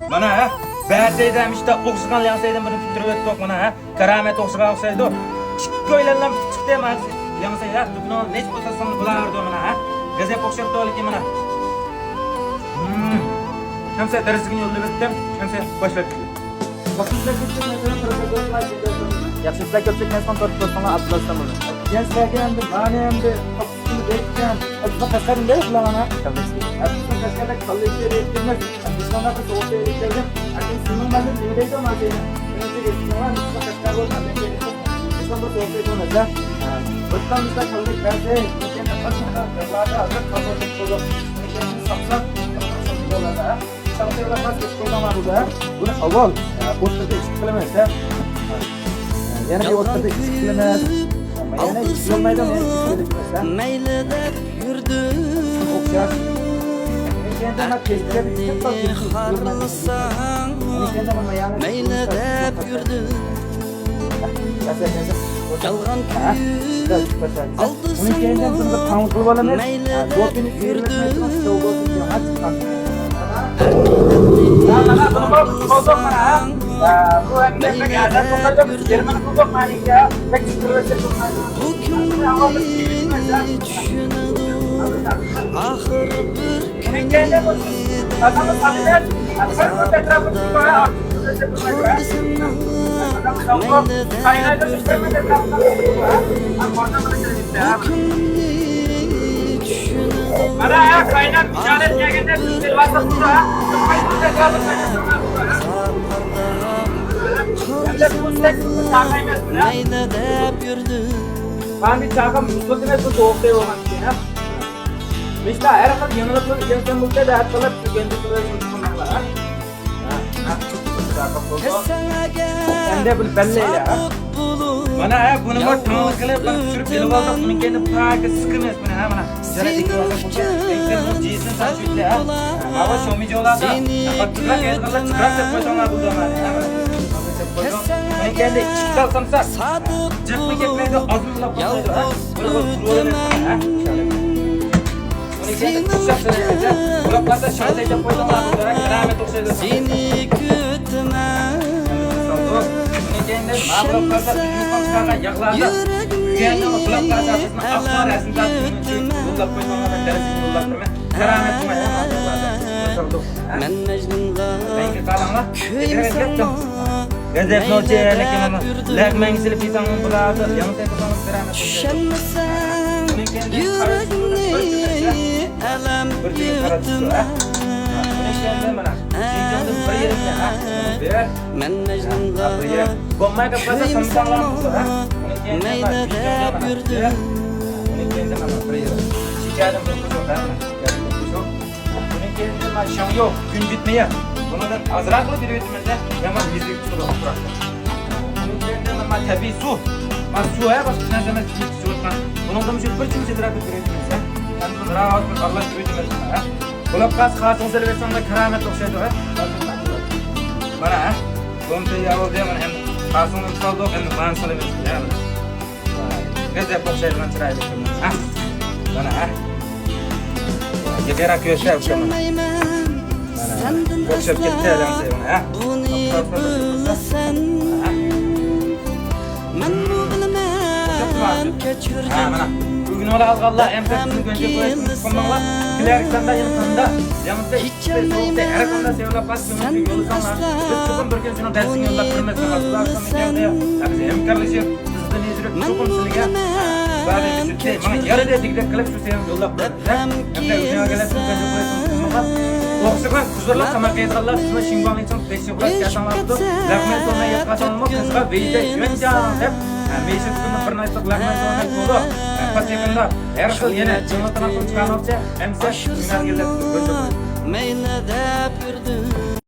Mana ha, ba'zaydan işte o'xshagan yansaydan birini tutirib o'tdik mana ha. Karamet o'xshagan o'xshaydi. Ikki o'ylandan chiqdi mana. Yansa ya, dunyo nech bo'lsa bulardi mana ha. Gazet o'xshab to'liki mana. Hamsa darsiga yo'lda o'tdim. Hamsa boshlab Yaxshiliklar ko'pchilik mehmon tortib o'tganlar Abdullasdan bo'ldi. Gençlerge endi, mani endi to'qqizini bekkan. Azza qasqarinda ularana. Azza qasqarda kollektiv ettirmas. Bizlarga so'zga yetkazdim. Akin sizning bilan nima deydi mazayni. Menga aytdilar, azza qasqar bo'lmadi. Bizlarga so'zga bo'lmadi. O'tgan bizda kollektiv berdi. Yana qasqarda ularda azza qabul qildi. Lekin saqlab bo'ladi. Saqlab bas qo'yganlar unda. Buni avval o'ttirib ish qilaman. Yana bir o'ttirib ish qilaman. Yana ish qilmaydan mayli deb yurdim. Mayli deb yurdim. Yolg'on Ahır bir Mana ya kaynak işaret yegende sizler vasıfında mayli deb yurdim. Ben bir çakam mutluluğuna su doğukta olmak için ya. Mesela her akıl yanılıklı gençten mutluluğu da hatırlar ki kendi kullanırlar ha. Sen de bunu belli ya. Mana ya bunu mu tanıklığı bak sürüp yolu aldık bunun kendi parkı sıkılmaz bana ha mana. Jara dikkat olsa bu eksen bu cisin saçütle ha. Hava şomici oladı. Bak kızlar geldiğinde çıkrak da koysanlar bu zaman ha. Bunun kendi çıktal samsa. Cıkmı kekmeydi azımla koydu ha. Bunu kurulayın ha. Bunun kendi çıkacak söyleyecek. Kulaklarda şahitleyici koysanlar bu zaman keramet oksaydı. Seni kütmem. Mağluplarda düzgün çıkarga yağlarda Üyende mi kulaklarda açısına aklar esinde yollap koymanlara dersin yollap durma Keramet kuma ya Men Mecnun'da Benki kalanla Gazet noçeye lekmen silip insanın buladı Yanı tepkisanın keramet Düşenmesen yüreğini elem yuttum Men Mecnun'da köyüm sana mayli deb yurdim. Yok, gün bitmeye. Bundan azraklı bir üretiminde hemen yüzük tutup bıraktım. Bunun kendine ama tabii su. Suya başka ne su etmez. Bunun da müşkül bir çimşe direkt bir üretiminde. Yani bunu rahat bir Allah üretiminde. Kulak kas xatın selvesan da keramet oxşaydı ha. Mana ha. Bomte yavru diye mana hem xatın saldı hem ban selvesan ya. Gazet oxşaydı lan çıraydı. Ha. Mana ha. Gebera köşe oxşaydı. Mana. Oxşayıp gitti adam sevin ha. Bunu bilsen men bu bilmem keçirdim. Ha mana. Bugün ola alğallah emsizin gönce koyasın konmanlar. Kilerikten da yanında yanında işte soğukta her konuda sevla pas gönüllü yolu sana. Biz çıkın bir kez şunu dersin yolla kırmızı masılar sana geldi ya. Tabii emkarlışı sizden izleyip çıkın siliga. Bari bir şey bana yarı dedik de kılıp şu sevim yolla kırmızı. Hem de ucuna gelip gönce koyasın konmanlar. Oğuzlar kuzlarla samarkayetler sizin şinguan için peşi kurak yaşanlardı. Lakmen sonuna yaklaşanılmak kızga veyde güven canım hep. Meşhur günü bir naysak lakmen sonuna oldu. Pas yakında her xil yine cıngıltına çıkan olsa emse günler gelip gönce koyasın. Mayli deb yurdim.